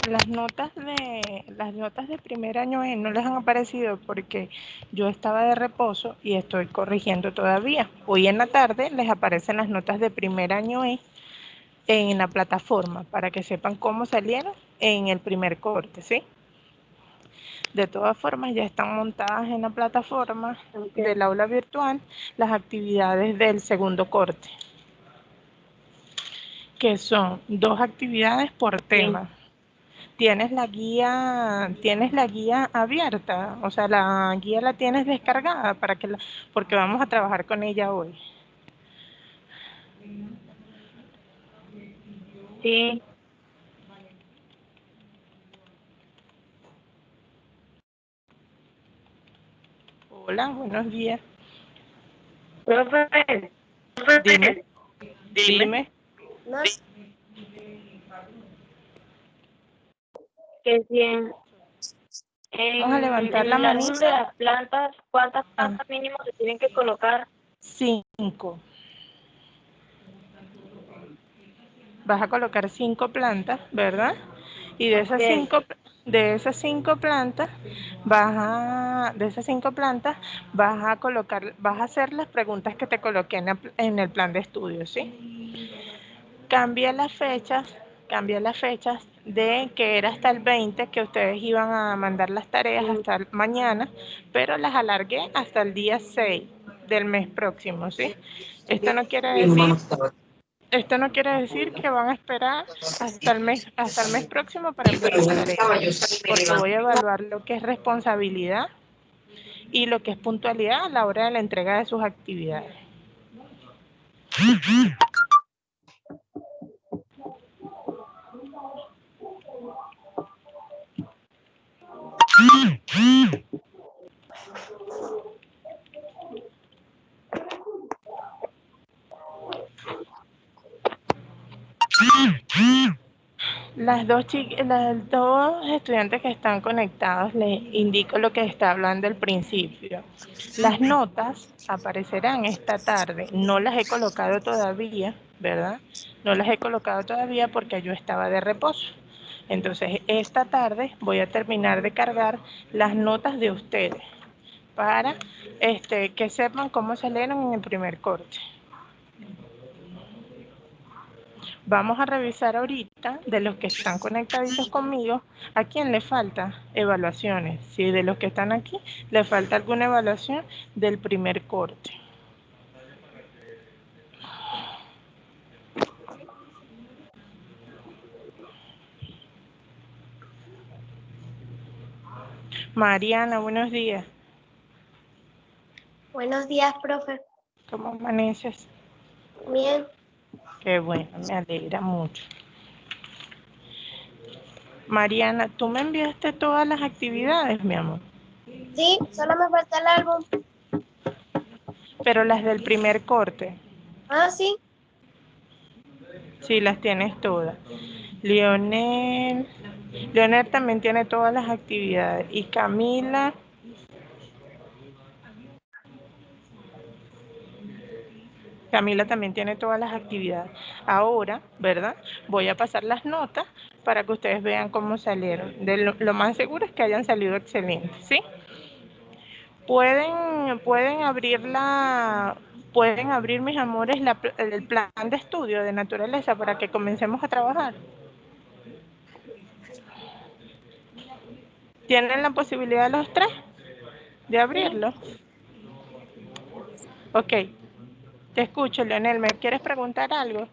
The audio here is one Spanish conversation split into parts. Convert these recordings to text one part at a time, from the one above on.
Las notas de primer año no les han aparecido porque yo estaba de reposo y estoy corrigiendo todavía. Hoy en la tarde les aparecen las notas de primer año en la plataforma para que sepan cómo salieron en el primer corte, ¿sí? De todas formas, ya están montadas en la plataforma del aula virtual las actividades del segundo corte, que son 2 actividades por tema. Tienes la guía abierta, o sea, la guía la tienes descargada porque vamos a trabajar con ella hoy. Sí. Hola, buenos días. Profe, Dime. no sé que si Vamos a levantar la en la uno de manita. las plantas, ¿cuántas plantas mínimo se tienen que colocar? 5. Vas a colocar 5 plantas, ¿verdad? Y de esas Ok. 5 plantas vas a hacer las preguntas que te coloqué en el plan de estudio, ¿sí? Cambia las fechas de que era hasta el 20 que ustedes iban a mandar las tareas hasta mañana, pero las alargué hasta el día 6 del mes próximo, ¿sí? Esto no quiere decir que van a esperar hasta el mes próximo para enviar las tareas, porque voy a evaluar lo que es responsabilidad y lo que es puntualidad a la hora de la entrega de sus actividades. Las dos estudiantes que están conectados, les indico lo que está hablando al principio. Las notas aparecerán esta tarde. No las he colocado todavía, ¿verdad? No las he colocado todavía porque yo estaba de reposo. Entonces, esta tarde voy a terminar de cargar las notas de ustedes para que sepan cómo salieron en el primer corte. Vamos a revisar ahorita de los que están conectaditos conmigo, ¿a quién le falta evaluaciones? Si de los que están aquí le falta alguna evaluación del primer corte. Mariana, buenos días. Buenos días, profe. ¿Cómo amaneces? Bien. Qué bueno, me alegra mucho. Mariana, ¿tú me enviaste todas las actividades, mi amor? Sí, solo me falta el álbum. Pero las del primer corte. Ah, sí. Sí, las tienes todas. Leonel también tiene todas las actividades. Y Camila también tiene todas las actividades. Ahora, ¿verdad? Voy a pasar las notas para que ustedes vean cómo salieron. Lo más seguro es que hayan salido excelentes, ¿sí? Pueden abrir, mis amores, el plan de estudio de naturaleza para que comencemos a trabajar. ¿Tienen la posibilidad los 3 de abrirlo? Ok. Te escucho, Leonel. ¿Me quieres preguntar algo?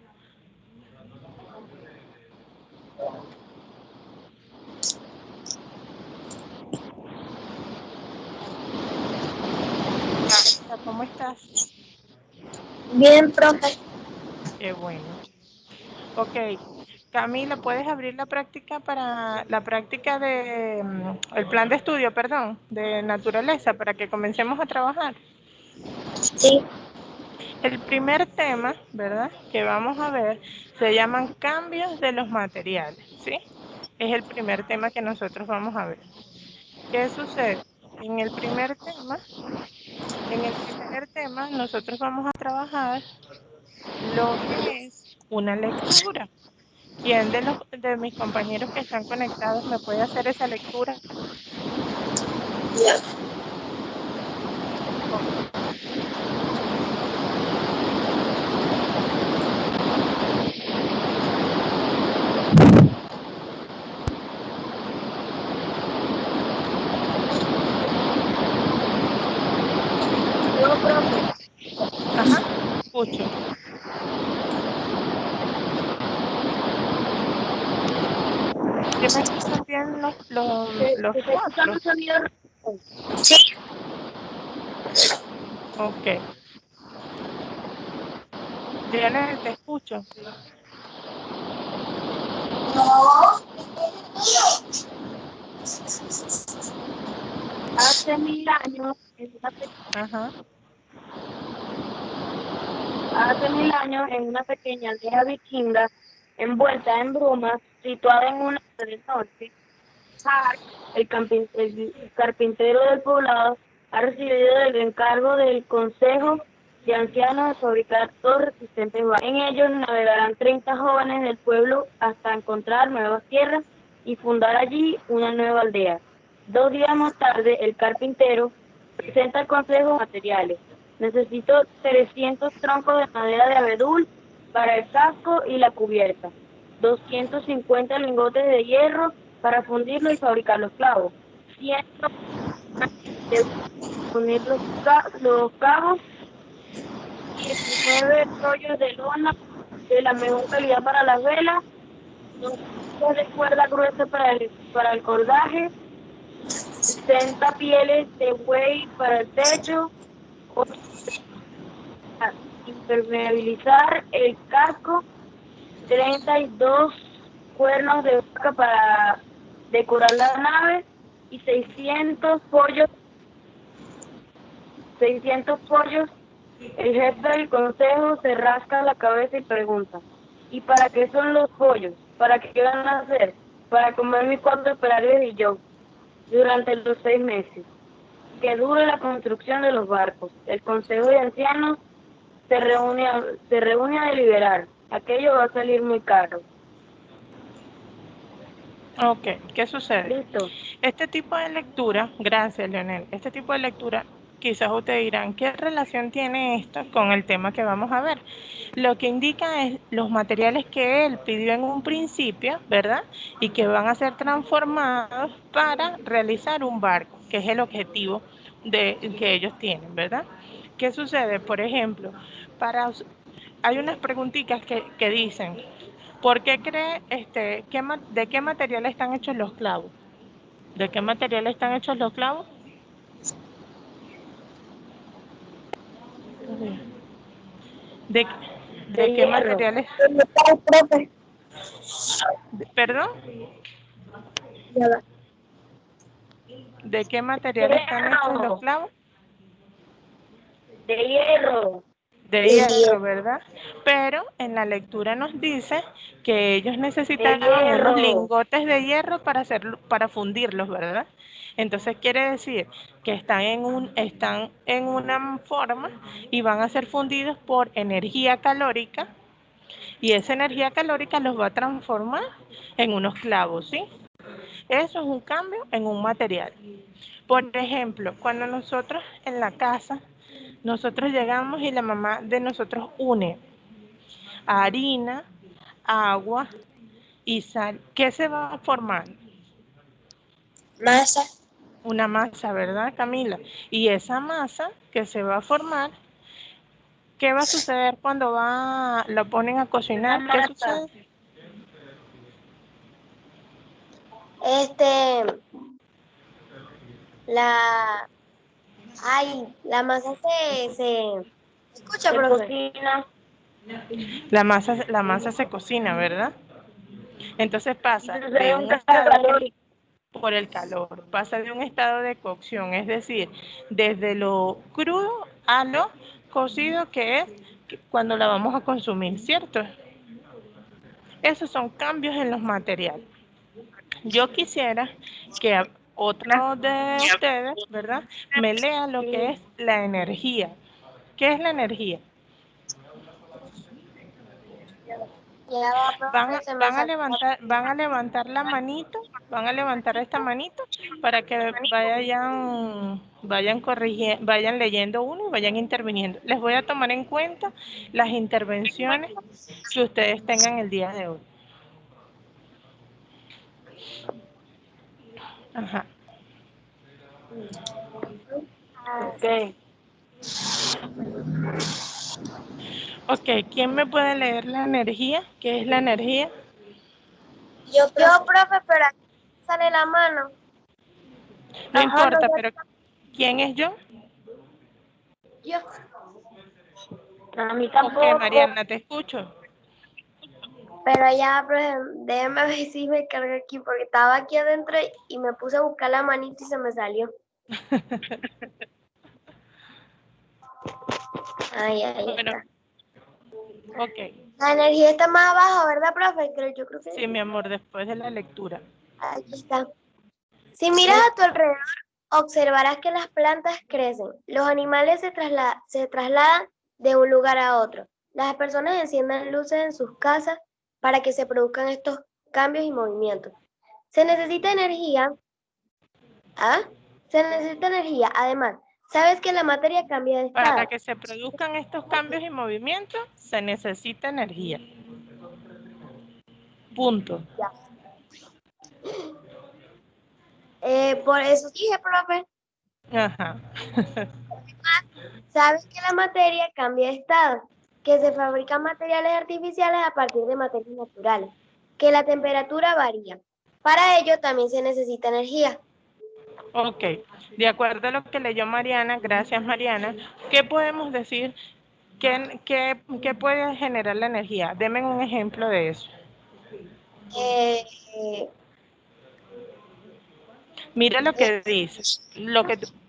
Camila, ¿cómo estás? Bien, profe. Qué bueno. Ok. Camila, ¿puedes abrir la práctica el plan de estudio, perdón, de naturaleza para que comencemos a trabajar? Sí. El primer tema, ¿verdad?, que vamos a ver se llaman cambios de los materiales, ¿sí? Es el primer tema que nosotros vamos a ver. ¿Qué sucede? En el primer tema nosotros vamos a trabajar lo que es una lectura. ¿Quién de mis compañeros que están conectados me puede hacer esa lectura? Ya. Yo, profe, Ajá, escucho. ¿Sí me escuchan bien los se está cuatro? escuchando sonido. Sí. Ok. Lionel, te escucho. Hace 1000 años, Ajá. hace 1000 años, en una pequeña aldea vikinga, envuelta en brumas, situada en una del norte, Hark, el carpintero del poblado, ha recibido el encargo del Consejo de Ancianos de fabricar dos resistentes barcos. En ellos navegarán 30 jóvenes del pueblo hasta encontrar nuevas tierras y fundar allí una nueva aldea. 2 días más tarde, el carpintero presenta al Consejo materiales. Necesito 300 troncos de madera de abedul para el casco y la cubierta, 250 lingotes de hierro para fundirlo y fabricar los clavos, 100 de unir los cabos, 19 rollos de lona de la mejor calidad para las velas, 2 de cuerda gruesa para el cordaje, 60 pieles de buey para el techo, 8 para impermeabilizar el casco, 32 cuernos de vaca para decorar la nave y 600 pollos. El jefe del consejo se rasca la cabeza y pregunta, ¿y para qué son los pollos? ¿Para qué van a hacer? Para comer mis 4 operarios y yo, durante los 6 meses. Que dure la construcción de los barcos. El consejo de ancianos se reúne a deliberar. Aquello va a salir muy caro. Ok, ¿qué sucede? ¿Listo? Este tipo de lectura, gracias Leonel, este tipo de lectura, quizás ustedes dirán, ¿qué relación tiene esto con el tema que vamos a ver? Lo que indica es los materiales que él pidió en un principio, ¿verdad? Y que van a ser transformados para realizar un barco, que es el objetivo que ellos tienen, ¿verdad? ¿Qué sucede? Por ejemplo, hay unas preguntitas que dicen, ¿por qué cree, de qué material están hechos los clavos? ¿De qué material están hechos los clavos? ¿De, De de qué hierro. materiales? Profe. ¿Perdón? Ya va. ¿De qué De material están hechos los hierro. clavos? De hierro. De De hierro, 10. ¿verdad? Pero en la lectura nos dice que ellos De necesitaban unos hierro. lingotes de hierro para fundirlos, ¿verdad? Entonces quiere decir que están en una forma y van a ser fundidos por energía calórica y esa energía calórica los va a transformar en unos clavos, ¿sí? Eso es un cambio en un material. Por ejemplo, cuando nosotros en la casa, nosotros llegamos y la mamá de nosotros une harina, agua y sal. ¿Qué se va a formar? Masa. Una masa, ¿verdad, Camila? Y esa masa que se va a formar, ¿qué va a suceder cuando lo ponen a Una cocinar? ¿Qué masa. sucede? Este, la, la masa se escucha, Se profe. cocina. La masa se cocina, ¿verdad? Entonces Y pasa de sucede un un cambio estado calórico. por el calor, pasa de un estado de cocción, es decir, desde lo crudo a lo cocido que es cuando la vamos a consumir, ¿cierto? Esos son cambios en los materiales. Yo quisiera que otro de ustedes, ¿verdad? Me lea lo que Sí. es la energía. ¿Qué es la energía? Ya va, profe, se me salió. Van a levantar la manito, van a levantar esta manito para que vayan corrigiendo, vayan leyendo uno y vayan interviniendo. Les voy a tomar en cuenta las intervenciones que ustedes tengan el día de hoy. Ajá. Ok. Ok, ¿quién me puede leer la energía? ¿Qué es la energía? Yo, profe, pero aquí sale la mano. No Ajá, no, importa, pero ¿quién es yo? yo. A mí Ok, tampoco. Mariana, te escucho. Pero ya, profe, déjeme ver si me carga aquí, porque estaba aquí adentro y me puse a buscar la manito y se me salió. Ay, ahí Bueno, está. ok. La energía está más abajo, ¿verdad, profe? Yo creo que Sí, mi amor, después de la lectura. aquí está. Si miras a tu alrededor, observarás que las plantas crecen, los animales se trasladan de un lugar a otro. Las personas encienden luces en sus casas para que se produzcan estos cambios y movimientos. Se necesita energía. ¿Ah? Se necesita energía. Además, ¿sabes que la materia cambia de Para estado? que se produzcan estos cambios y movimientos, se necesita energía. Punto. Por eso dije, profe, Ajá. ¿sabes que la materia cambia de estado? Que se fabrican materiales artificiales a partir de materias naturales, que la temperatura varía. Para ello también se necesita energía. Ok. De acuerdo a lo que leyó Mariana, gracias Mariana, ¿qué podemos decir? ¿Qué puede generar la energía? Deme un ejemplo de eso. Eh, Mira lo que dice.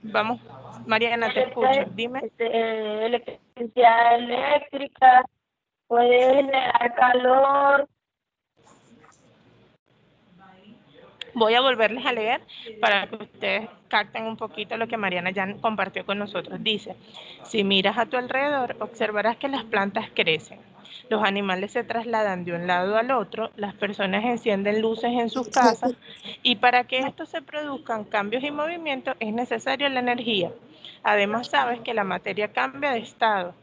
Vamos, Mariana, te escucho. Dime. Electricidad eléctrica, puede generar calor. Voy a volverles a leer para que ustedes capten un poquito lo que Mariana ya compartió con nosotros. Dice, si miras a tu alrededor, observarás que las plantas crecen. Los animales se trasladan de un lado al otro, las personas encienden luces en sus casas y para que esto se produzcan cambios y movimientos es necesaria la energía. Además, sabes que la materia cambia de estado,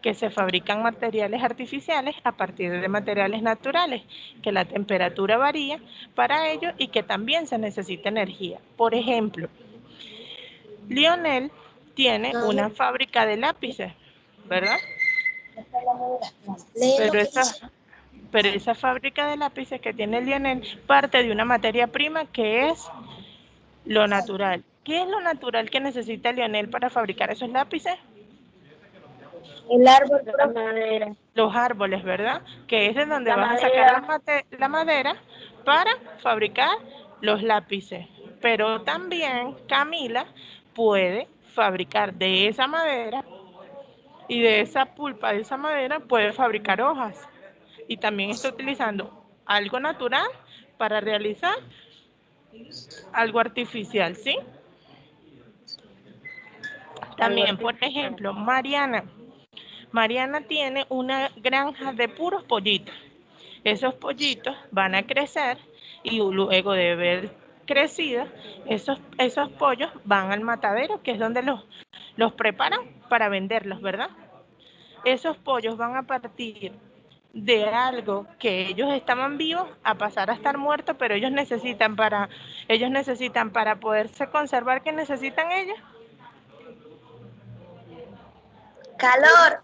que se fabrican materiales artificiales a partir de materiales naturales, que la temperatura varía para ello y que también se necesita energía. Por ejemplo, Lionel tiene una fábrica de lápices, ¿verdad? lee lo Pero que dice. esa fábrica de lápices que tiene Lionel parte de una materia prima que es lo natural. ¿Qué es lo natural que necesita Lionel para fabricar esos lápices? El árbol, La profe. madera. Los árboles, ¿verdad? Que es de donde La vas a sacar madera. la madera para fabricar los lápices. Pero también Camila puede fabricar de esa madera y de esa pulpa de esa madera puede fabricar hojas. Y también está utilizando algo natural para realizar algo artificial, ¿sí? Algo También, por artificial. ejemplo, Mariana tiene una granja de puros pollitos. Esos pollitos van a crecer y luego de haber crecido, esos pollos van al matadero, que es donde los preparan para venderlos, ¿verdad? Esos pollos van a partir de algo que ellos estaban vivos a pasar a estar muertos, pero ellos necesitan para poderse conservar. ¿Qué necesitan ellos? Calor.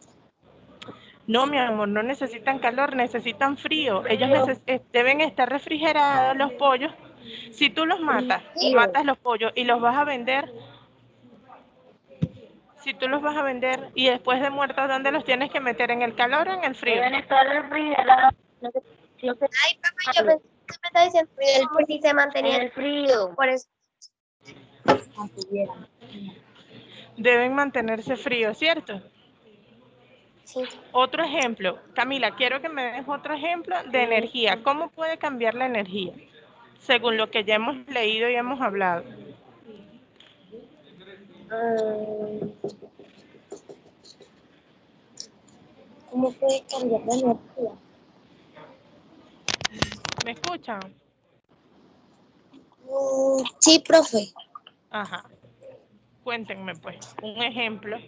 No, mi amor, no necesitan calor, necesitan frío. Ellos Frío. deben estar refrigerados los pollos. Si tú los matas, Frío. matas los pollos y los vas a vender, si tú los vas a vender y después de muertos, ¿dónde los tienes que meter? ¿En el calor o en el frío? Deben estar refrigerados. No sé Ay, profe, yo pensé que usted me está diciendo que el PRI se en mantenía el frío. por eso. Deben mantenerse fríos, ¿cierto? Sí. Otro ejemplo, Camila, quiero que me des otro ejemplo de energía. ¿Cómo puede cambiar la energía? Según lo que ya hemos leído y hemos hablado. ¿Cómo puede cambiar la energía? escuchan? Sí, profe. Ajá. Cuéntenme, pues, un ejemplo.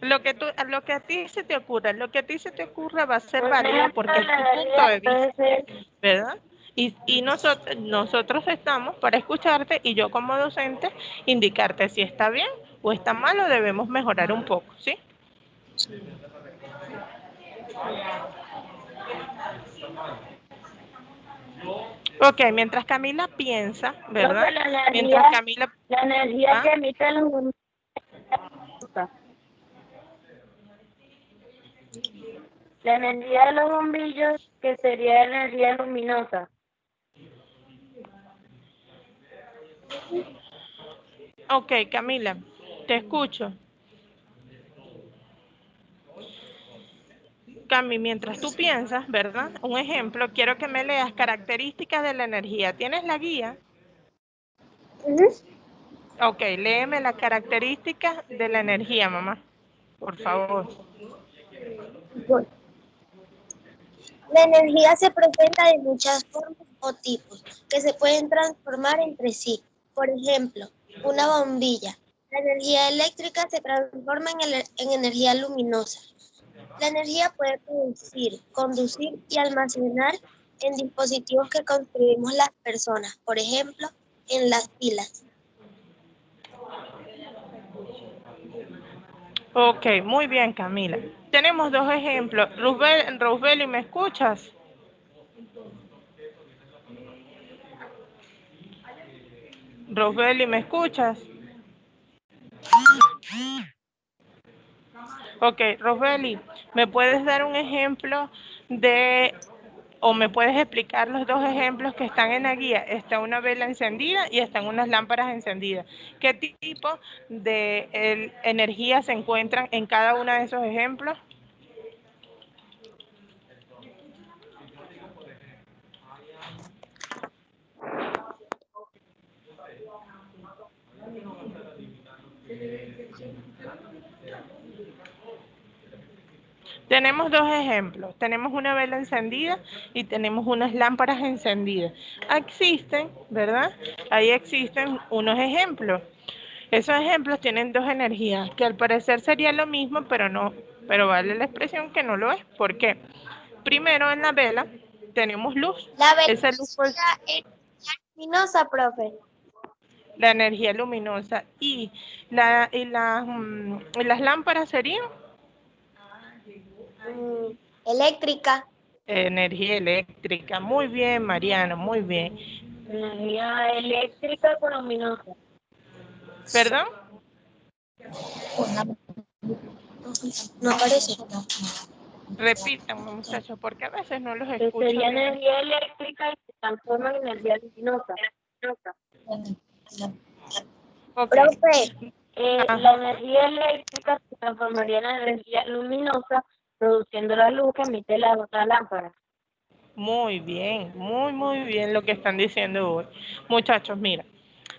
Lo que a ti se te ocurra, lo que a ti se te ocurra va a ser Un válido ejemplo porque de es la tu punto energía de puede vista, ser, ¿verdad? Y nosotros estamos para escucharte y yo como docente indicarte si está bien o está mal o debemos mejorar un poco, ¿sí? Ok, mientras Camila piensa, profe, ¿verdad? Mientras Camila... la energía ¿Ah? que emiten los bombillos. La energía de los bombillos, que sería energía luminosa. Ok, Camila, te escucho. Cami, mientras tú piensas, ¿verdad? Un ejemplo, quiero que me leas características de la energía. ¿Tienes la guía? Ok, léeme las características de la energía, mamá. Por favor. Bueno, la energía se presenta de muchas formas o tipos que se pueden transformar entre sí. Por ejemplo, una bombilla. La energía eléctrica se transforma en energía luminosa. La energía puede producir, conducir y almacenar en dispositivos que construimos las personas, por ejemplo, en las pilas. Ok, muy bien, Camila. Tenemos dos ejemplos. Rosbeli, ¿me escuchas? Rosbeli, ¿me escuchas? Ok, Rosbeli, ¿me puedes dar un ejemplo o me puedes explicar los dos ejemplos que están en la guía? Está una vela encendida y están unas lámparas encendidas. ¿Qué tipo de energía se encuentran en cada uno de esos ejemplos? Tenemos dos ejemplos, tenemos una vela encendida y tenemos unas lámparas encendidas. Existen, ¿verdad? Ahí existen unos ejemplos. Esos ejemplos tienen dos energías, que al parecer sería lo mismo, pero no, pero vale la expresión que no lo es. ¿Por qué? Primero en la vela tenemos luz. La vela Esa luz pues, es luminosa, profe. la energía luminosa y las lámparas serían Eléctrica. energía eléctrica. Muy bien, Mariano, muy bien. Energía eléctrica con luminosa. ¿Perdón? No aparece. Repítanme, muchachos, porque a veces no los Que escucho sería bien. energía eléctrica y se transforma en energía luminosa. Ok. Profe, La Ajá. energía eléctrica se transformaría en energía luminosa, produciendo la luz que emite la otra lámpara. Muy bien, muy bien lo que están diciendo hoy. Muchachos, mira,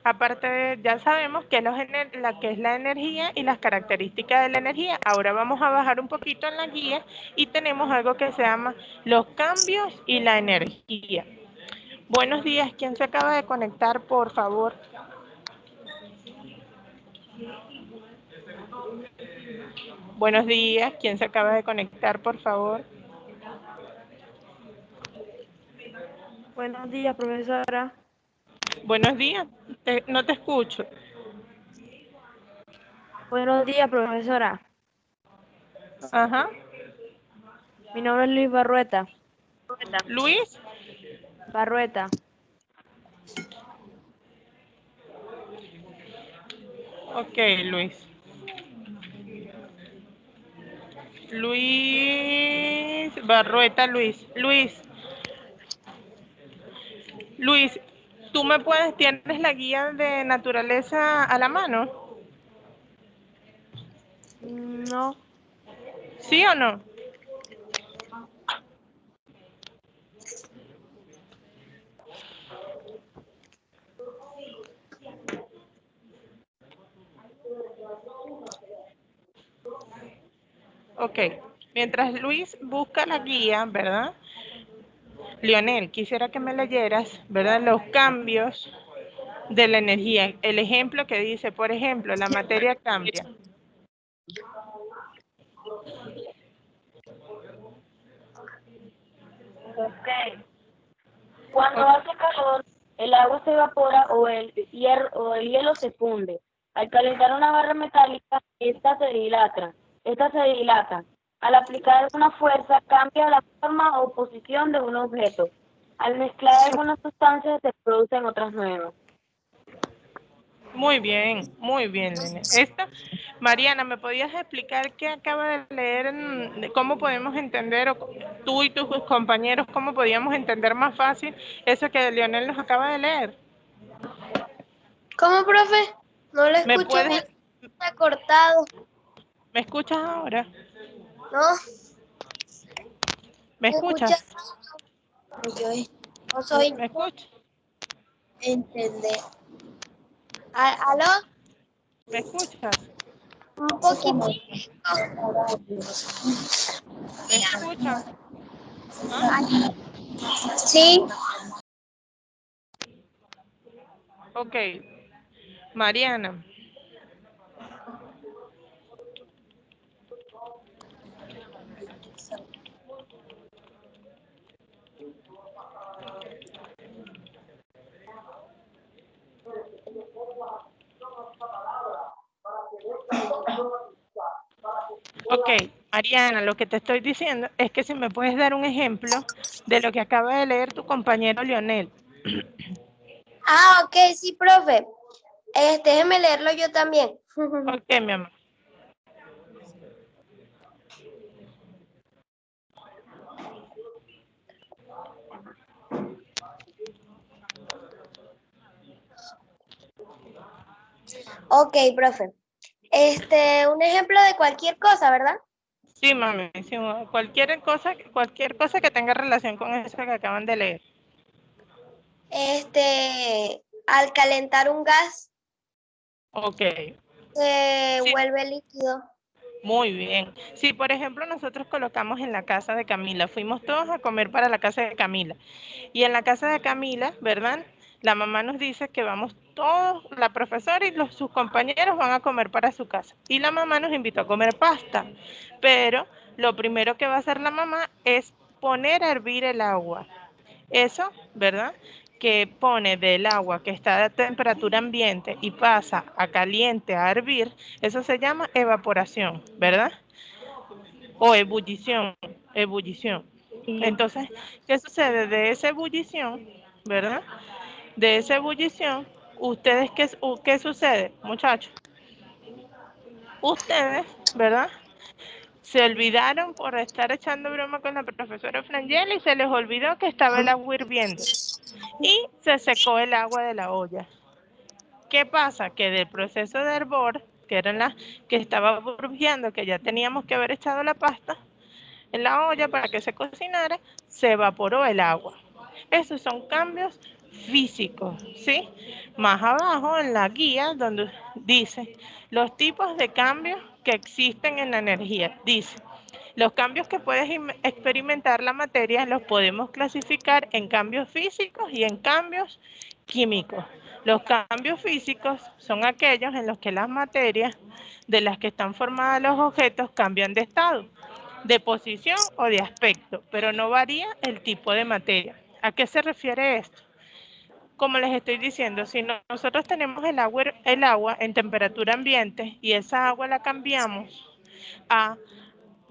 aparte de, ya sabemos que la que es la energía y las características de la energía. Ahora vamos a bajar un poquito en la guía y tenemos algo que se llama los cambios y la energía. Buenos días, ¿quién se acaba de conectar, por favor? Buenos días, ¿quién se acaba de conectar, por favor? Buenos días, profesora. Buenos días, no te escucho. Buenos días, profesora. Ajá. Mi nombre es Luis Barrueta. Luis, Barrueta. ok, Luis. Luis Barrueta, Luis, ¿tú me tienes la guía de naturaleza a la mano? No. ¿Sí o no? Ok. Mientras Luis busca la guía, ¿verdad? Leonel, quisiera que me leyeras, ¿verdad? Los cambios de la energía. El ejemplo que dice, por ejemplo, la materia cambia. Ok. Cuando hace calor, el agua se evapora o el hielo se funde. Al calentar una barra metálica, esta se dilata. Esta se dilata. Al aplicar una fuerza, cambia la forma o posición de un objeto. Al mezclar algunas sustancias, se producen otras nuevas. Muy bien, Nene. Esta, Mariana, ¿me podías explicar qué acaba de leer? ¿Cómo podemos entender, o tú y tus compañeros, cómo podíamos entender más fácil eso que Leonel nos acaba de leer? ¿Cómo, profe? No lo ¿Me escucho bien, puedes, está cortado. me escuchas ahora? ¿No? ¿Me ¿Me escuchas? escuchas? No soy ¿Me escuchas? entender. ¿Aló? ¿Me escuchas? Un poquito. ¿Me escuchas? ¿Ah? Sí. Ok, Mariana. Ok, Mariana, lo que te estoy diciendo es que si me puedes dar un ejemplo de lo que acaba de leer tu compañero Leonel. Ah, ok, sí, profe. Déjeme leerlo yo también. Ok, mi amor. Ok, profe. Un ejemplo de cualquier cosa, ¿verdad? Sí, mami, sí, cualquier cosa que tenga relación con eso que acaban de leer. Al calentar un gas, Ok, se sí, vuelve líquido. muy bien. Sí, por ejemplo, nosotros colocamos en la casa de Camila, fuimos todos a comer para la casa de Camila. Y en la casa de Camila, ¿verdad? La mamá nos dice que vamos todos, la profesora y sus compañeros van a comer para su casa. Y la mamá nos invitó a comer pasta. Pero lo primero que va a hacer la mamá es poner a hervir el agua. Eso, ¿verdad? Que pone del agua que está a temperatura ambiente y pasa a caliente, a hervir, eso se llama evaporación, ¿verdad? O ebullición. Sí. Entonces, ¿qué sucede? De esa ebullición, ¿verdad? De esa ebullición, ¿ustedes qué sucede, muchachos? Ustedes, ¿verdad? Se olvidaron por estar echando broma con la profesora Frangeli y se les olvidó que estaba el agua hirviendo y se secó el agua de la olla. ¿Qué pasa? Que del proceso de hervor, que eran las que estaba burbujeando, que ya teníamos que haber echado la pasta en la olla para que se cocinara, se evaporó el agua. Esos son cambios físicos, ¿sí? Más abajo en la guía donde dice los tipos de cambios que existen en la energía. Dice, los cambios que puedes experimentar la materia los podemos clasificar en cambios físicos y en cambios químicos. Los cambios físicos son aquellos en los que las materias de las que están formadas los objetos cambian de estado, de posición o de aspecto, pero no varía el tipo de materia. ¿A qué se refiere esto? Como les estoy diciendo, si nosotros tenemos el agua en temperatura ambiente y esa agua la cambiamos a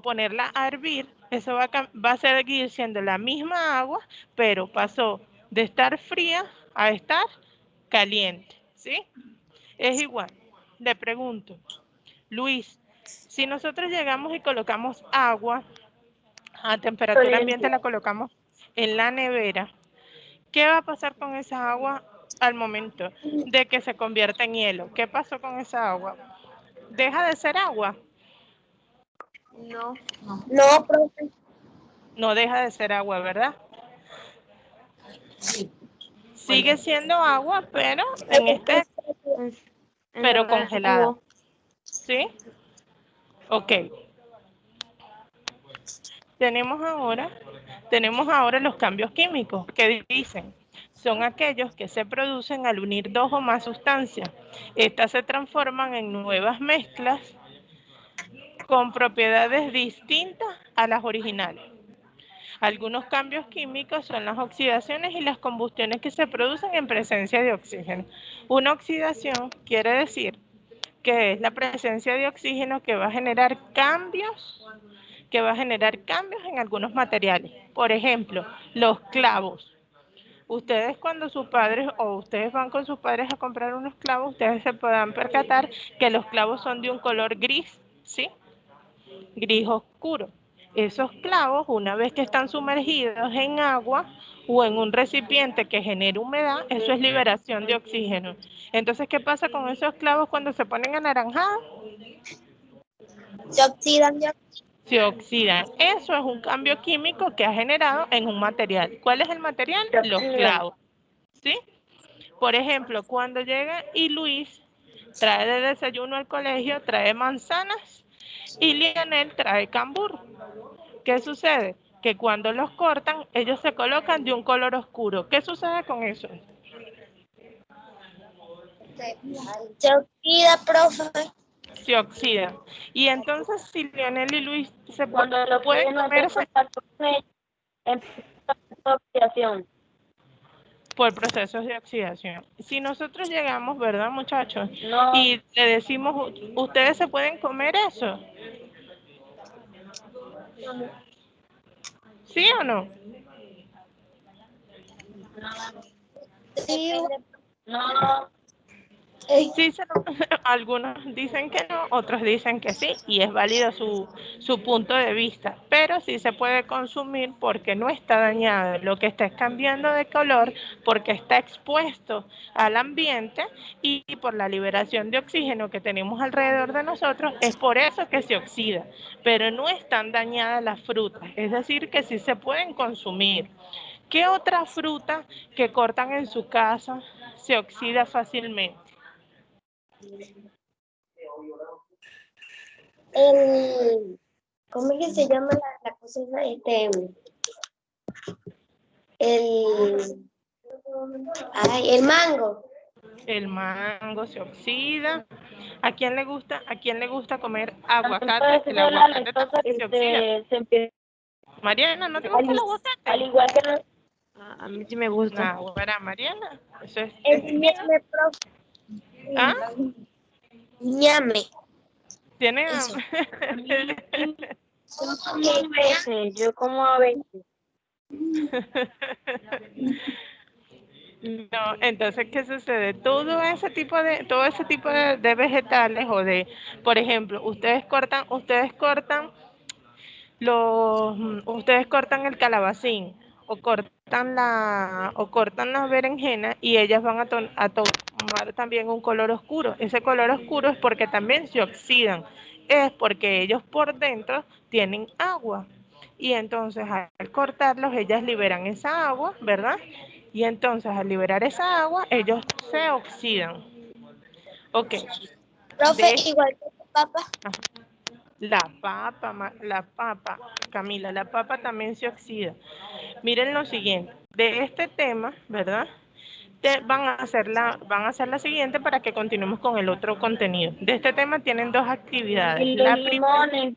ponerla a hervir, eso va a seguir siendo la misma agua, pero pasó de estar fría a estar caliente, ¿sí? Es igual. Le pregunto, Luis, si nosotros llegamos y colocamos agua a temperatura ambiente, Caliente. la colocamos en la nevera, ¿qué va a pasar con esa agua al momento de que se convierta en hielo? ¿Qué pasó con esa agua? ¿Deja de ser agua? No. No, profe. No deja de ser agua, ¿verdad? Sigue siendo agua, pero En, pero en congelada, jugo. ¿sí? Ok. tenemos ahora los cambios químicos que dicen, son aquellos que se producen al unir dos o más sustancias. Estas se transforman en nuevas mezclas con propiedades distintas a las originales. Algunos cambios químicos son las oxidaciones y las combustiones que se producen en presencia de oxígeno. Una oxidación quiere decir que es la presencia de oxígeno que va a generar cambios en algunos materiales. Por ejemplo, los clavos. Ustedes cuando sus padres o ustedes van con sus padres a comprar unos clavos, ustedes se podrán percatar que los clavos son de un color gris, ¿sí? Gris oscuro. Esos clavos, una vez que están sumergidos en agua o en un recipiente que genere humedad, eso es liberación de oxígeno. Entonces, ¿qué pasa con esos clavos cuando se ponen anaranjados? Se oxidan ya. Se oxidan. Eso es un cambio químico que ha generado en un material. ¿Cuál es el material? Los clavos. ¿Sí? Por ejemplo, cuando llega y Luis trae de desayuno al colegio, trae manzanas y Lionel trae cambur. ¿Qué sucede? Que cuando los cortan, ellos se colocan de un color oscuro. ¿Qué sucede con eso? Se oxida, profe. Se oxidan. Y entonces, si Lionel y Luis se Cuando el pueden oxígeno entra en comerse contacto con ellos, empieza la oxidación. por procesos de oxidación. Si nosotros llegamos, ¿verdad, muchachos? No, Y le decimos, ¿ustedes se pueden comer eso? ¿Sí o no? Sí, no, Sí, algunos dicen que no, otros dicen que sí, y es válido su punto de vista, pero sí se puede consumir porque no está dañado, lo que está es cambiando de color porque está expuesto al ambiente y por la liberación de oxígeno que tenemos alrededor de nosotros, es por eso que se oxida, pero no están dañadas las frutas, es decir, que sí se pueden consumir. ¿Qué otra fruta que cortan en su casa se oxida fácilmente? ¿cómo es que se llama la cosa esa? El mango. El mango se oxida. A quién le gusta comer también puede aguacate? ser El la aguacate lactosa también que se oxida. se empieza, Mariana, ¿no te gusta el al aguacate? igual que los A mí sí me gusta. No, para Mariana, eso El es divino. ñame, profe. ¿Ah? Ñame. Tiene Eso. yo como a veces. No, entonces, ¿qué sucede? Todo ese tipo de vegetales o de, por ejemplo, ustedes cortan el calabacín o cortan las berenjenas y ellas van a tomar también un color oscuro. Ese color oscuro es porque también se oxidan, es porque ellos por dentro tienen agua y entonces al cortarlos ellas liberan esa agua, ¿verdad? Y entonces al liberar esa agua ellos se oxidan. Ok, Profe, de igual que tu papá. la papa, Camila, la papa también se oxida. Miren lo siguiente, de este tema, ¿verdad? Van a hacer la siguiente para que continuemos con el otro contenido. De este tema tienen dos actividades. Y los limones,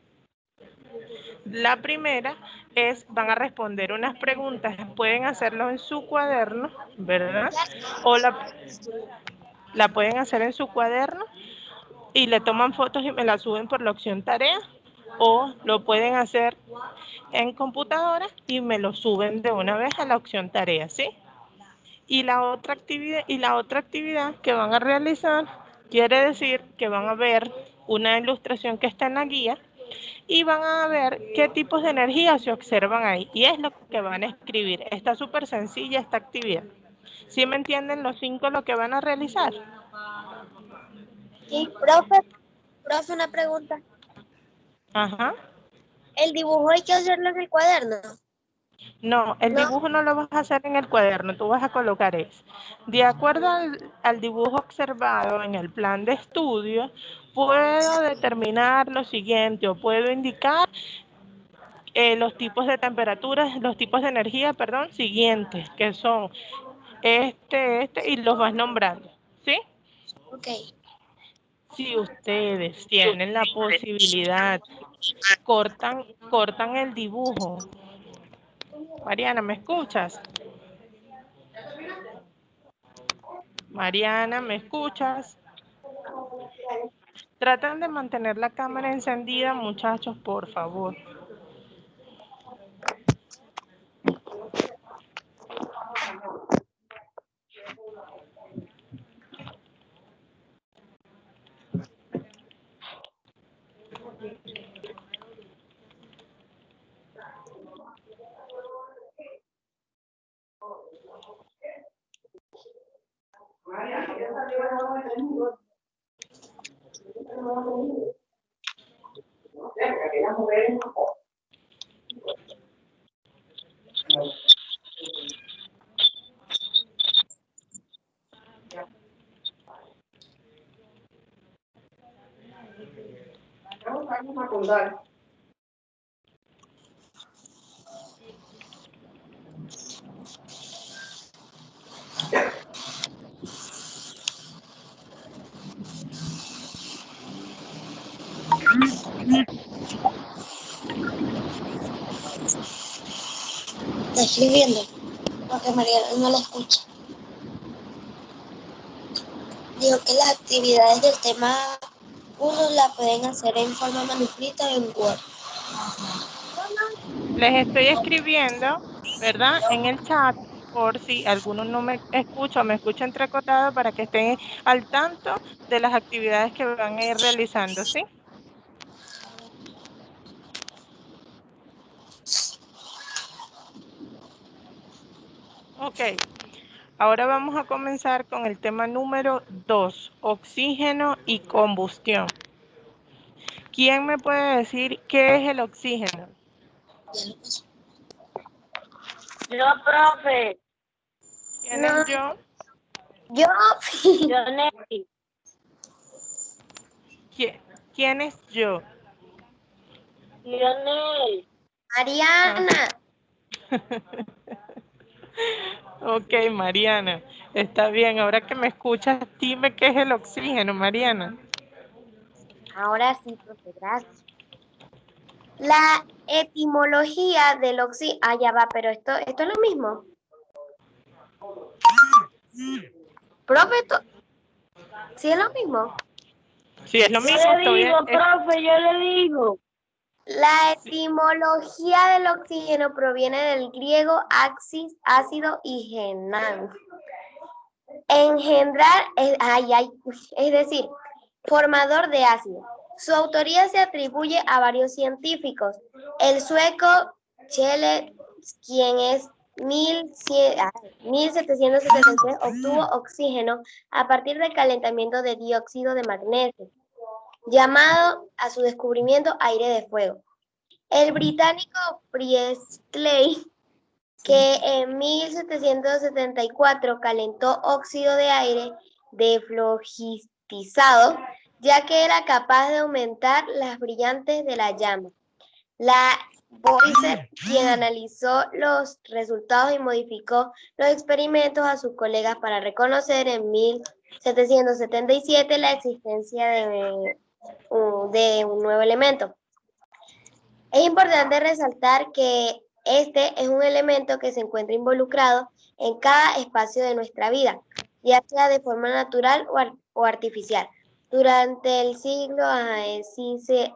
La primera es, van a responder unas preguntas, pueden hacerlo en su cuaderno, ¿verdad? O la pueden hacer en su cuaderno y le toman fotos y me la suben por la opción tarea, o lo pueden hacer en computadora y me lo suben de una vez a la opción tarea, ¿sí? Y la otra actividad que van a realizar quiere decir que van a ver una ilustración que está en la guía y van a ver qué tipos de energía se observan ahí. Y es lo que van a escribir. Está súper sencilla esta actividad. ¿Sí me entienden los 5 lo que van a realizar? Sí, profe, una pregunta. Ajá. ¿El dibujo hay que hacerlo en el cuaderno? No, el No. dibujo no lo vas a hacer en el cuaderno, tú vas a colocar es. De acuerdo al dibujo observado en el plan de estudio, puedo determinar lo siguiente o puedo indicar los tipos de temperaturas, los tipos de energía, perdón, siguientes, que son y los vas nombrando, ¿sí? Ok. Si ustedes tienen la posibilidad, cortan el dibujo. Mariana, ¿me escuchas? Mariana, ¿me escuchas? Tratan de mantener la cámara encendida, muchachos, por favor. Está escribiendo, porque Mariana no la escucha. Digo que las actividades del tema 1 la pueden hacer en forma manuscrita o en Word. Les estoy escribiendo, ¿verdad? En el chat, por si alguno no me escucha o me escucha entrecortado, para que estén al tanto de las actividades que van a ir realizando, ¿sí? Ok. Ahora vamos a comenzar con el tema número 2, oxígeno y combustión. ¿Quién me puede decir qué es el oxígeno? Yo, profe. ¿Quién No. es yo? Yo. Yo, Nelly. ¿Quién es yo? Lionel. Mariana. Ok, Mariana, está bien. Ahora que me escuchas, dime qué es el oxígeno, Mariana. Ahora sí, profe, gracias. La etimología del oxígeno. Ah, ya va, pero esto es lo mismo. Profe, ¿sí es lo mismo? Sí, es lo Yo mismo. le digo, profe, yo le digo. La etimología del oxígeno proviene del griego axis, ácido y genan. Engendrar, es decir, formador de ácido. Su autoría se atribuye a varios científicos. El sueco Schiller, quien es 1776, obtuvo oxígeno a partir del calentamiento de dióxido de magnesio, llamado a su descubrimiento aire de fuego. El británico Priestley, que en 1774 calentó óxido de aire deflogistizado, ya que era capaz de aumentar las brillantes de la llama. La Boyce, quien analizó los resultados y modificó los experimentos a sus colegas para reconocer en 1777 la existencia de un nuevo elemento. Es importante resaltar que este es un elemento que se encuentra involucrado en cada espacio de nuestra vida, ya sea de forma natural o artificial. Durante el siglo, si se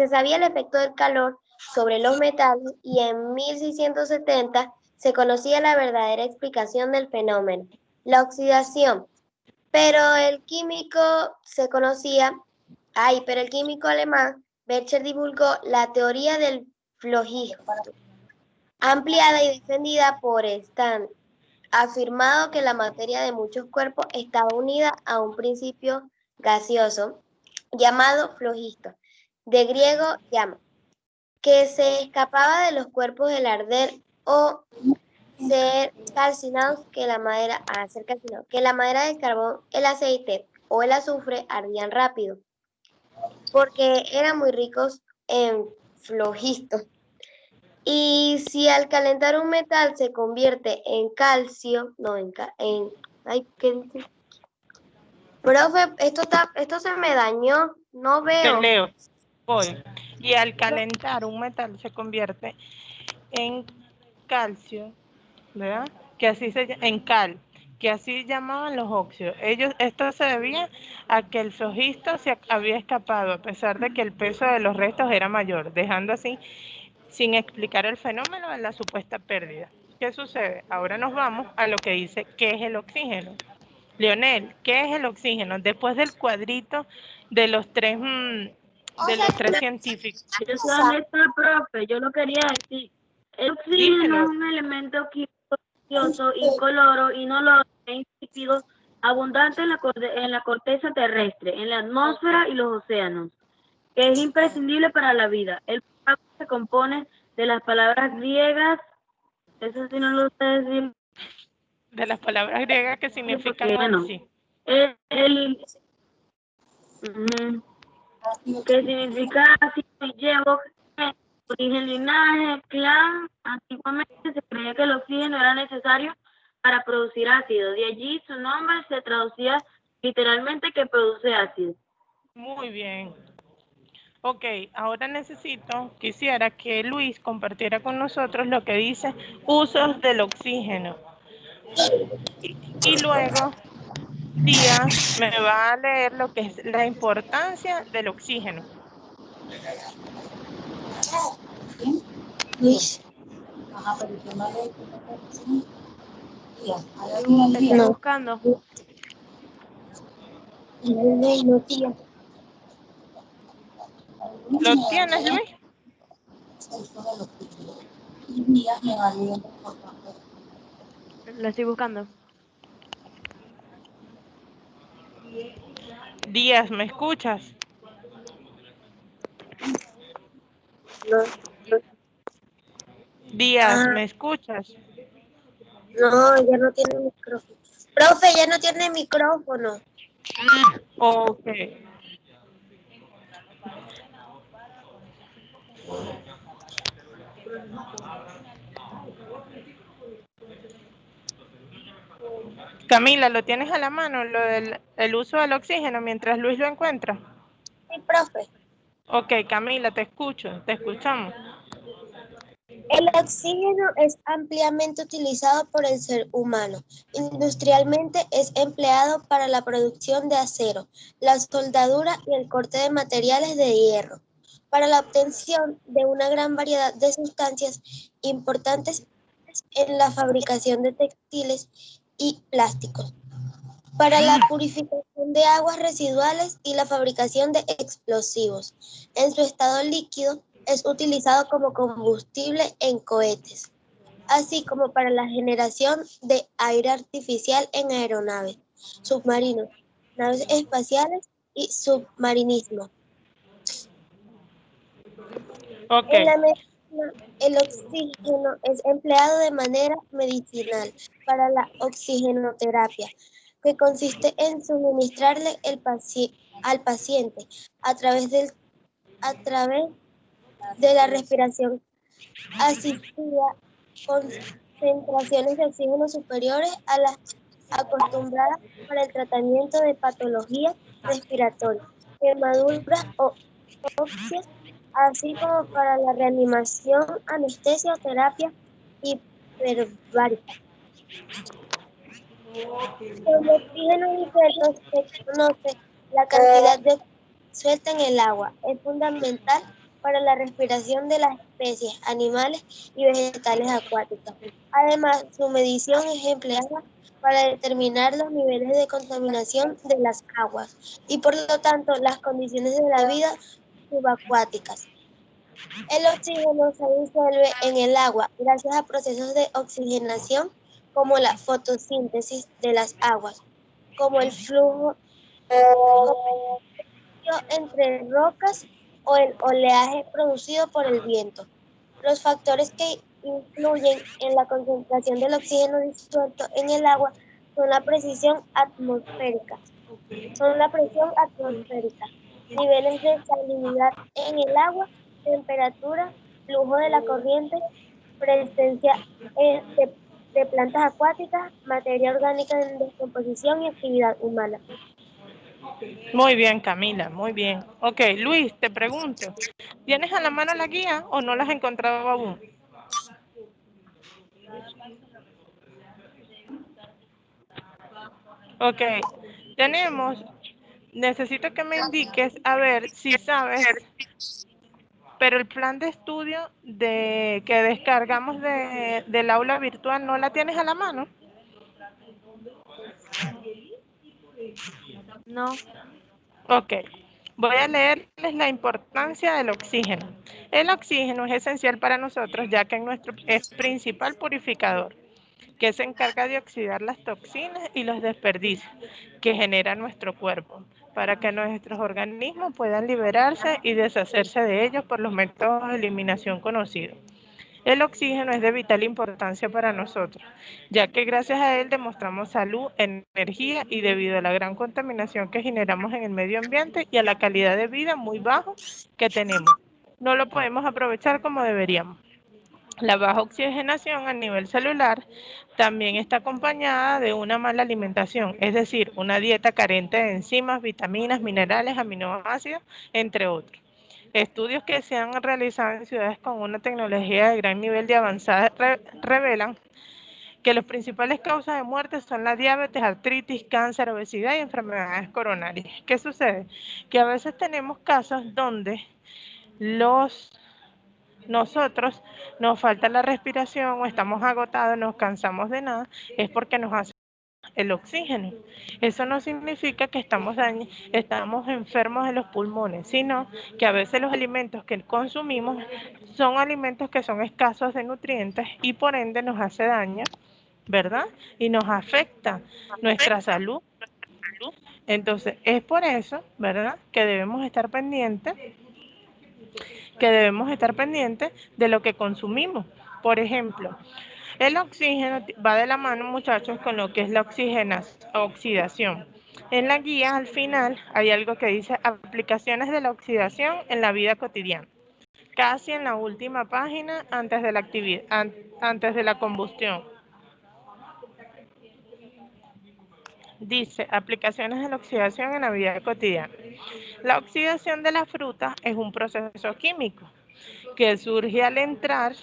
sabía el efecto del calor sobre los metales, y en 1670 se conocía la verdadera explicación del fenómeno, la oxidación. Pero el químico alemán Becher divulgó la teoría del flogismo, ampliada y defendida por Stan, afirmado que la materia de muchos cuerpos estaba unida a un principio gaseoso llamado flogisto, de griego llama, que se escapaba de los cuerpos del arder o ser calcinados, que la madera del carbón, el aceite o el azufre ardían rápido. porque eran muy ricos en flogisto. Y si al calentar un metal se convierte en calcio, no, ay, ¿qué dice? Profe, esto se me dañó, no Te veo. leo, voy. Y al calentar un metal se convierte en calcio, ¿verdad? Que así en cal, que así llamaban los óxidos. Esto se debía a que el flogisto se había escapado, a pesar de que el peso de los restos era mayor, dejando así sin explicar el fenómeno de la supuesta pérdida. ¿Qué sucede? Ahora nos vamos a lo que dice qué es el oxígeno. Leonel, ¿qué es el oxígeno? Después del cuadrito de los tres, de los tres científicos. Yo sé dónde está, profe, yo lo quería decir. El oxígeno Dímelo. es un elemento químico gaseoso, incoloro, inoloro e insípido, abundante en la corteza terrestre, en la atmósfera y los océanos, que es imprescindible para la vida. El agua se compone de las palabras griegas, eso sí no lo sé decir, De las palabras griegas que significan porque no. oxi. Ujú, que significa así, llevo, origen, linaje, clan. Antiguamente se creía que el oxígeno era necesario para producir ácido. De allí su nombre se traducía literalmente que produce ácido. Muy bien. Ok, ahora quisiera que Luis compartiera con nosotros lo que dice usos del oxígeno. Y luego Díaz me va a leer lo que es la importancia del oxígeno. Luis, Te estoy no, buscando. no, tía. ¿Lo tienes, Luis? La estoy buscando. Díaz, ¿me escuchas? No, Díaz, ¿me escuchas? no, ya no tiene micrófono. Profe, ya no tiene micrófono. Ok. Camila, ¿lo tienes a la mano, lo del el uso del oxígeno mientras Luis lo encuentra? Sí, profe. Ok, Camila, te escucho, te escuchamos. El oxígeno es ampliamente utilizado por el ser humano. Industrialmente es empleado para la producción de acero, la soldadura y el corte de materiales de hierro, para la obtención de una gran variedad de sustancias importantes en la fabricación de textiles y plásticos, para la purificación de aguas residuales y la fabricación de explosivos. En su estado líquido es utilizado como combustible en cohetes, así como para la generación de aire artificial en aeronaves, submarinos, naves espaciales y submarinismo. Ok, En la medicina, el oxígeno es empleado de manera medicinal para la oxigenoterapia, que consiste en suministrarle al paciente a través a través de la respiración asistida concentraciones de oxígeno superiores a las acostumbradas para el tratamiento de patologías respiratorias, quemaduras o autopsias, así como para la reanimación, anestesia, terapia hiperbárica. Con oxígeno disuelto se conoce la cantidad de oxígeno suelta en el agua. Es fundamental para la respiración de las especies animales y vegetales acuáticas. Además, su medición es empleada para determinar los niveles de contaminación de las aguas y, por lo tanto, las condiciones de la vida subacuáticas. El oxígeno se disuelve en el agua gracias a procesos de oxigenación como la fotosíntesis de las aguas, como el flujo entre rocas o el oleaje producido por el viento. Los factores que influyen en la concentración del oxígeno disuelto en el agua son la presión atmosférica. Son la presión atmosférica, niveles de salinidad en el agua, temperatura, flujo de la corriente, presencia de plantas acuáticas, materia orgánica en descomposición y actividad humana. Muy bien, Camila, muy bien. Ok, Luis, te pregunto, ¿tienes a la mano la guía o no la has encontrado aún? Ok, necesito que me indiques, a ver si sabes, pero el plan de estudio que descargamos del aula virtual, ¿no la tienes a la mano? No. Ok, voy a leerles la importancia del oxígeno. El oxígeno es esencial para nosotros ya que es principal purificador, que se encarga de oxidar las toxinas y los desperdicios que genera nuestro cuerpo, para que nuestros organismos puedan liberarse y deshacerse de ellos por los métodos de eliminación conocidos. El oxígeno es de vital importancia para nosotros, ya que gracias a él demostramos salud, energía y debido a la gran contaminación que generamos en el medio ambiente y a la calidad de vida muy bajo que tenemos, no lo podemos aprovechar como deberíamos. La baja oxigenación a nivel celular también está acompañada de una mala alimentación, es decir, una dieta carente de enzimas, vitaminas, minerales, aminoácidos, entre otros. Estudios que se han realizado en ciudades con una tecnología de gran nivel de avanzada revelan que las principales causas de muerte son la diabetes, artritis, cáncer, obesidad y enfermedades coronarias. ¿Qué sucede? Que a veces tenemos casos donde nosotros nos falta la respiración o estamos agotados, nos cansamos de nada, es porque nos hace el oxígeno. Eso no significa que estamos enfermos de los pulmones, sino que a veces los alimentos que consumimos son alimentos que son escasos de nutrientes y por ende nos hace daño, ¿verdad? Y nos afecta nuestra salud. Entonces, es por eso, ¿verdad? Que debemos estar pendientes de lo que consumimos. Por ejemplo, el oxígeno va de la mano, muchachos, con lo que es la oxidación. En la guía, al final, hay algo que dice aplicaciones de la oxidación en la vida cotidiana. Casi en la última página antes de la actividad, antes de la combustión. Dice aplicaciones de la oxidación en la vida cotidiana. La oxidación de la fruta es un proceso químico que surge al entrar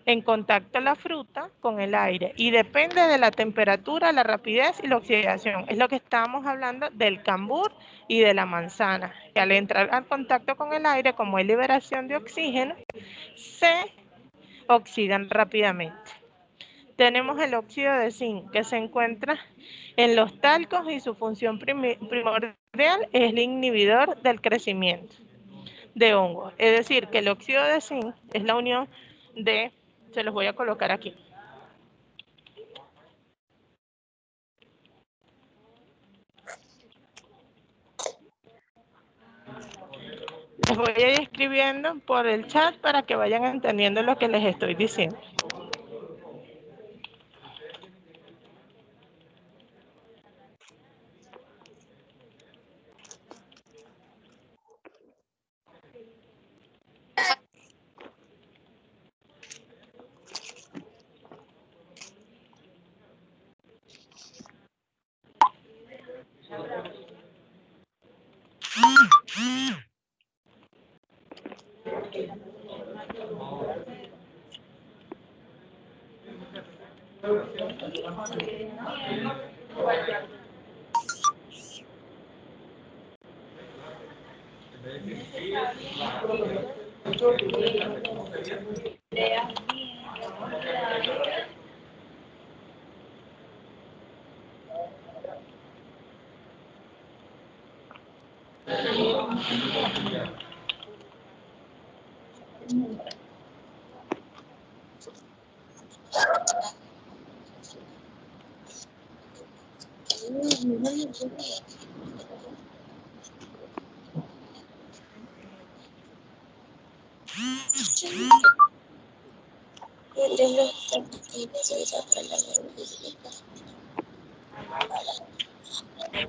en contacto la fruta con el aire y depende de la temperatura, la rapidez y la oxidación. Es lo que estábamos hablando del cambur y de la manzana, que al entrar en contacto con el aire, como hay liberación de oxígeno, se oxidan rápidamente. Tenemos el óxido de zinc que se encuentra en los talcos y su función primordial es el inhibidor del crecimiento de hongos. Es decir, que el óxido de zinc es la unión se los voy a colocar aquí. Les voy a ir escribiendo por el chat para que vayan entendiendo lo que les estoy diciendo.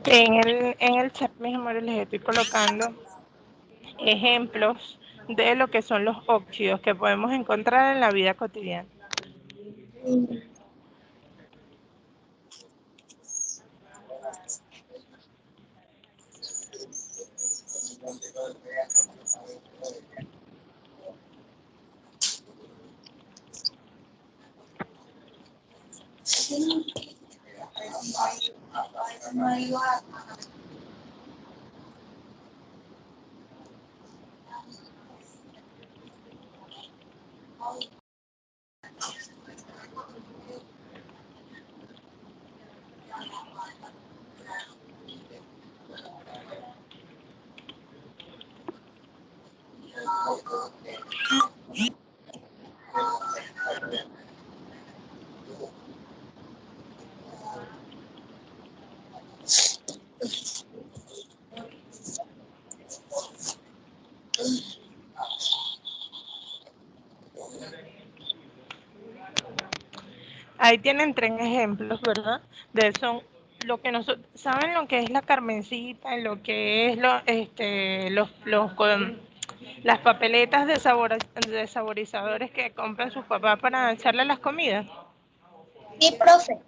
En el chat, mis amores, les estoy colocando ejemplos de lo que son los óxidos que podemos encontrar en la vida cotidiana. Ahí tienen 3 ejemplos, ¿verdad? De eso, lo que nosotros, ¿saben lo que es la carmencita, lo que es las papeletas de saborizadores que compran sus papás para echarle a las comidas? Sí, profe.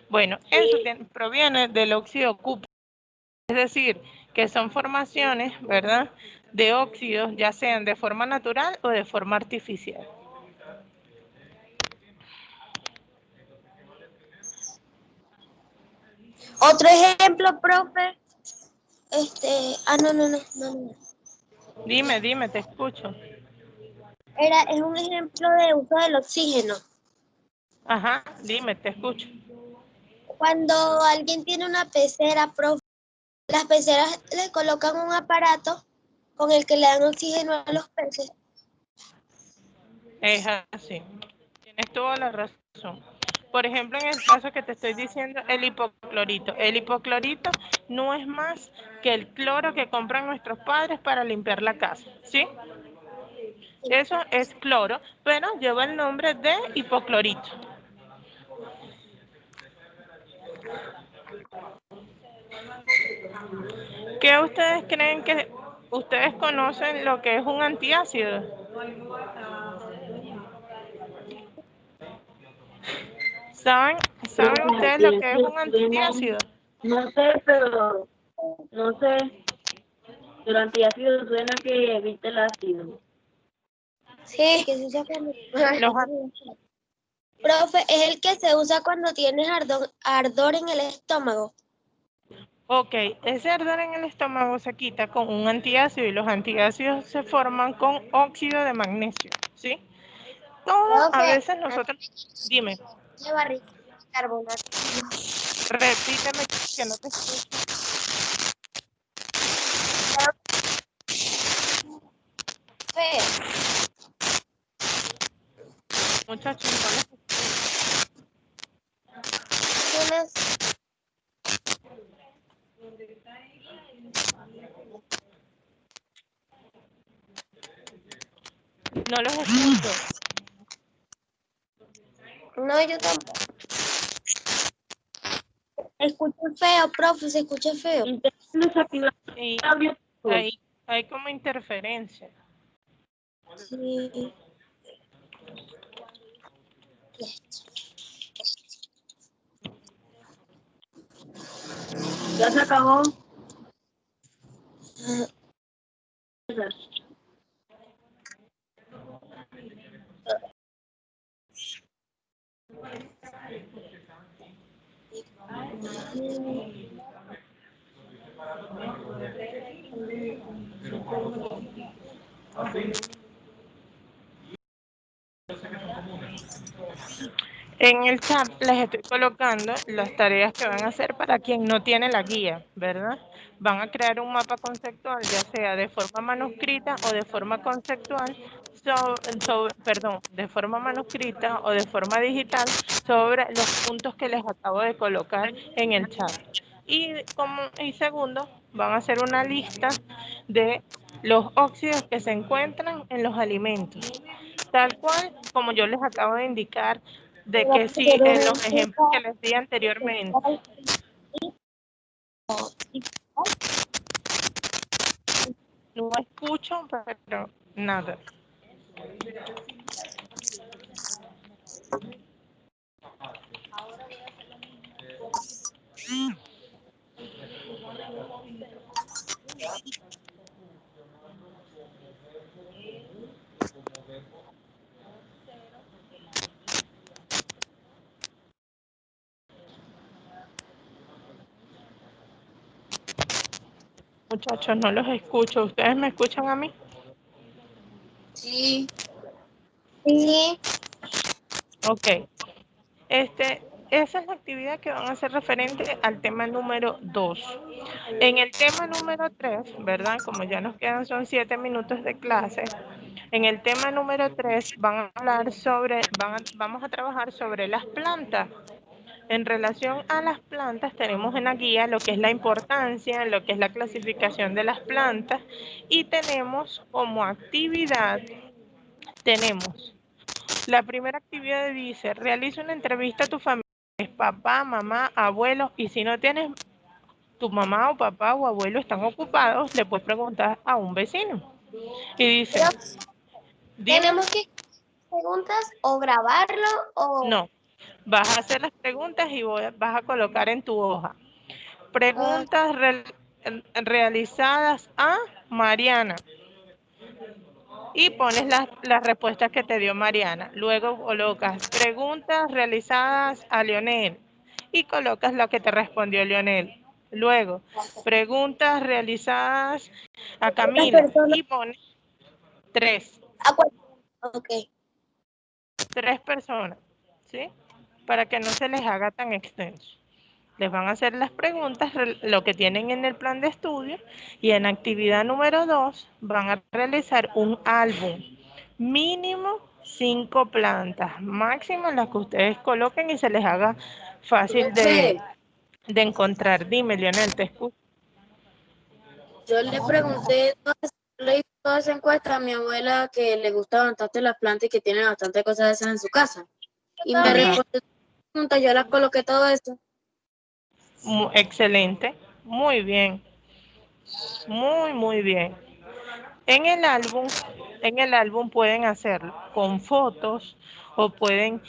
Bueno, eso proviene del óxido cúprico, es decir, que son formaciones, ¿verdad?, de óxidos, ya sean de forma natural o de forma artificial. Otro ejemplo, profe. No. Dime, te escucho. Es un ejemplo de uso del oxígeno. Ajá, dime, te escucho. Cuando alguien tiene una pecera, profe, las peceras le colocan un aparato con el que le dan oxígeno a los peces. Es así. Tienes toda la razón. Por ejemplo, en el caso que te estoy diciendo, el hipoclorito. El hipoclorito no es más que el cloro que compran nuestros padres para limpiar la casa, ¿sí? Eso es cloro, pero lleva el nombre de hipoclorito. ¿Qué ustedes creen que ustedes conocen lo que es un antiácido? ¿Saben ustedes lo que es un antiácido? No sé, pero antiácido suena que evita el ácido. Sí, que se usa cuando... Los Profe, es el que se usa cuando tienes ardor en el estómago. Ok, ese ardor en el estómago se quita con un antiácido y los antiácidos se forman con óxido de magnesio, ¿sí? Todo, a Profe, veces nosotros, dime, de barril de carbonato. repíteme que no te escucho. Profe, Muchachos, no les unas- no los escucho. No, yo tampoco. Escucho feo, profe, se escucha feo. Intenten desactivar Y el audio. hay como interferencia. Sí. Ya se acabó. En el chat les estoy colocando las tareas que van a hacer para quien no tiene la guía, ¿verdad? Van a crear un mapa conceptual, ya sea de forma manuscrita o de forma conceptual, de forma manuscrita o de forma digital sobre los puntos que les acabo de colocar en el chat. Y segundo, van a hacer una lista de los óxidos que se encuentran en los alimentos, tal cual como yo les acabo de indicar, de que sí, en los ejemplos que les di anteriormente. No escucho, pero nada. Muchachos, no los escucho. ¿Ustedes me escuchan a mí? Sí. Sí. Ok. Esa es la actividad que van a hacer referente al tema número 2. En el tema número 3, ¿verdad? Como ya nos quedan son 7 minutos de clase. En el tema número 3 vamos a trabajar sobre las plantas. En relación a las plantas tenemos en la guía lo que es la importancia, lo que es la clasificación de las plantas y tenemos como actividad, tenemos la primera actividad dice, realiza una entrevista a tu familia, papá, mamá, abuelo, y si no tienes tu mamá o papá o abuelo están ocupados, le puedes preguntar a un vecino. Y dice, dime, ¿Tenemos que hacer preguntas o grabarlo o...? no, vas a hacer las preguntas y vas a colocar en tu hoja. Preguntas realizadas a Mariana. Y pones las respuestas que te dio Mariana. Luego colocas preguntas realizadas a Leonel y colocas lo que te respondió Leonel. Luego, preguntas realizadas a ¿Cuántas Camila personas? y pones tres, ¿A cuántas? Ok. tres personas, ¿sí? Para que no se les haga tan extenso. Les van a hacer las preguntas, lo que tienen en el plan de estudio, y en actividad número 2 van a realizar un álbum. Mínimo 5 plantas, máximo las que ustedes coloquen y se les haga fácil Profe, de encontrar. Dime, Leonel, te escucho. yo le pregunté, le hice toda esa encuesta a mi abuela que le gustaban bastante las plantas y que tiene bastantes cosas de esas en su casa. Y me Ajá. respondió preguntas, yo las coloqué todo eso. Excelente, muy bien, muy bien. En el álbum, en el álbum pueden hacerlo con fotos o pueden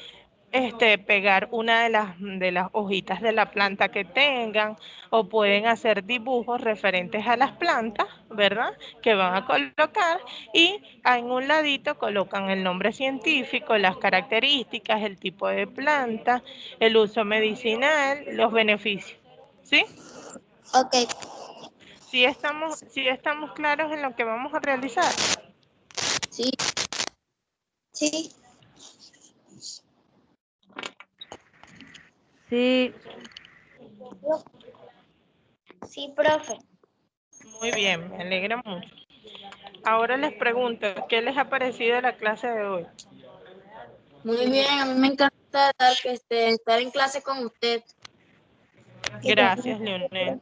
pegar una de las hojitas de la planta que tengan o pueden hacer dibujos referentes a las plantas, ¿verdad? Que van a colocar y en un ladito colocan el nombre científico, las características, el tipo de planta, el uso medicinal, los beneficios, ¿sí? Ok. Sí estamos claros en lo que vamos a realizar. Sí, Sí. Sí, Sí, profe. Muy bien, me alegra mucho. Ahora les pregunto, ¿qué les ha parecido la clase de hoy? muy bien, a mí me encanta estar en clase con usted. Gracias, Leonel.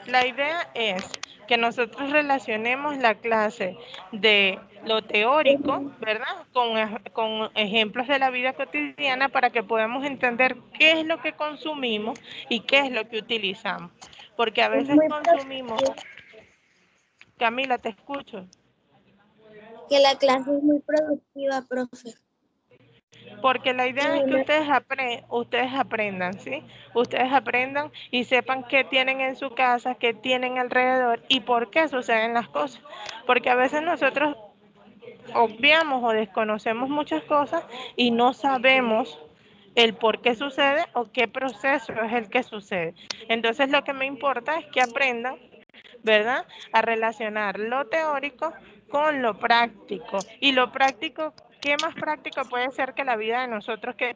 La idea es que nosotros relacionemos la clase de lo teórico, ¿verdad? Con ejemplos de la vida cotidiana para que podamos entender qué es lo que consumimos y qué es lo que utilizamos. Porque a Es veces muy consumimos, productiva. Camila, te escucho. Que la clase es muy productiva, profe. Porque la idea es que Una- ustedes aprendan, ¿sí? Ustedes aprendan y sepan qué tienen en su casa, qué tienen alrededor y por qué suceden las cosas. Porque a veces nosotros obviamos o desconocemos muchas cosas y no sabemos el por qué sucede o qué proceso es el que sucede. Entonces lo que me importa es que aprendan, ¿verdad? A relacionar lo teórico con lo práctico. Y lo práctico, ¿qué más práctico puede ser que la vida de nosotros que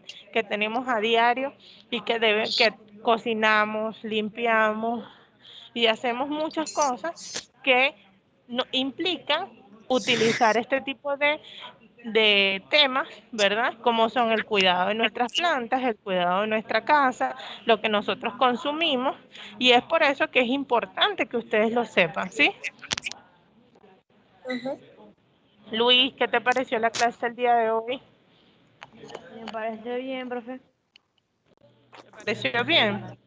tenemos a diario y que cocinamos, limpiamos y hacemos muchas cosas que no, implican utilizar este tipo de temas, ¿verdad? Como son el cuidado de nuestras plantas, el cuidado de nuestra casa, lo que nosotros consumimos, y es por eso que es importante que ustedes lo sepan, ¿sí? Ajá. Luis, ¿qué te pareció la clase el día de hoy? me parece bien, profe. ¿Pareció bien?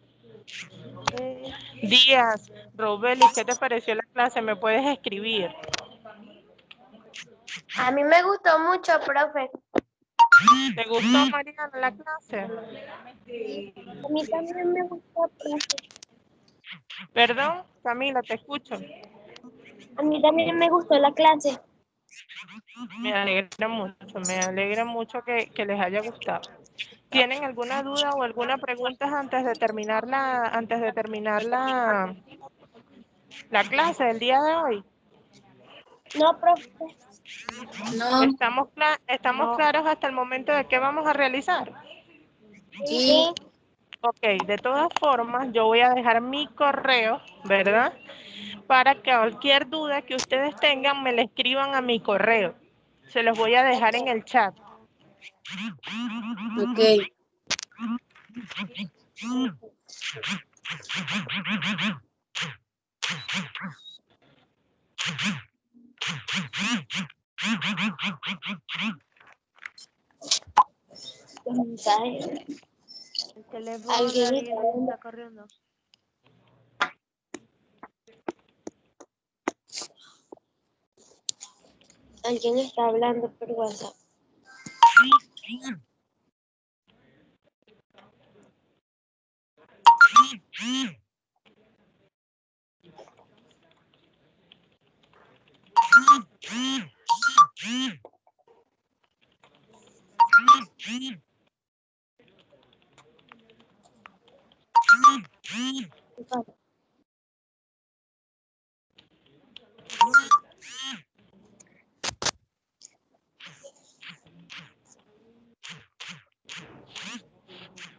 Díaz, Robelis, ¿qué te pareció la clase? ¿Me puedes escribir? A mí me gustó mucho, profe. ¿Te gustó, Mariana, la clase? A mí también me gustó, profe. Perdón, Camila, te escucho. A mí también me gustó la clase. Me alegra mucho que les haya gustado. ¿Tienen alguna duda o alguna pregunta antes de terminar la clase del día de hoy? No, profe. No, ¿Estamos No. claros hasta el momento de qué vamos a realizar? sí, Ok, de todas formas, yo voy a dejar mi correo, ¿verdad? Para que cualquier duda que ustedes tengan me la escriban a mi correo. Se los voy a dejar en el chat. ok. El teléfono de ¿Alguien alguien está corriendo. está hablando por WhatsApp?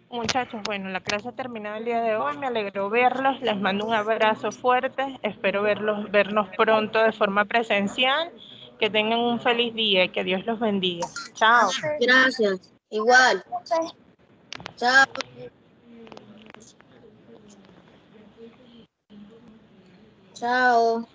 Muchachos, bueno, la clase ha terminado el día de hoy. Me alegró verlos. Les mando un abrazo fuerte. Espero vernos pronto de forma presencial. Que tengan un feliz día y que Dios los bendiga. Chao. Gracias. Igual. Chao. Chao.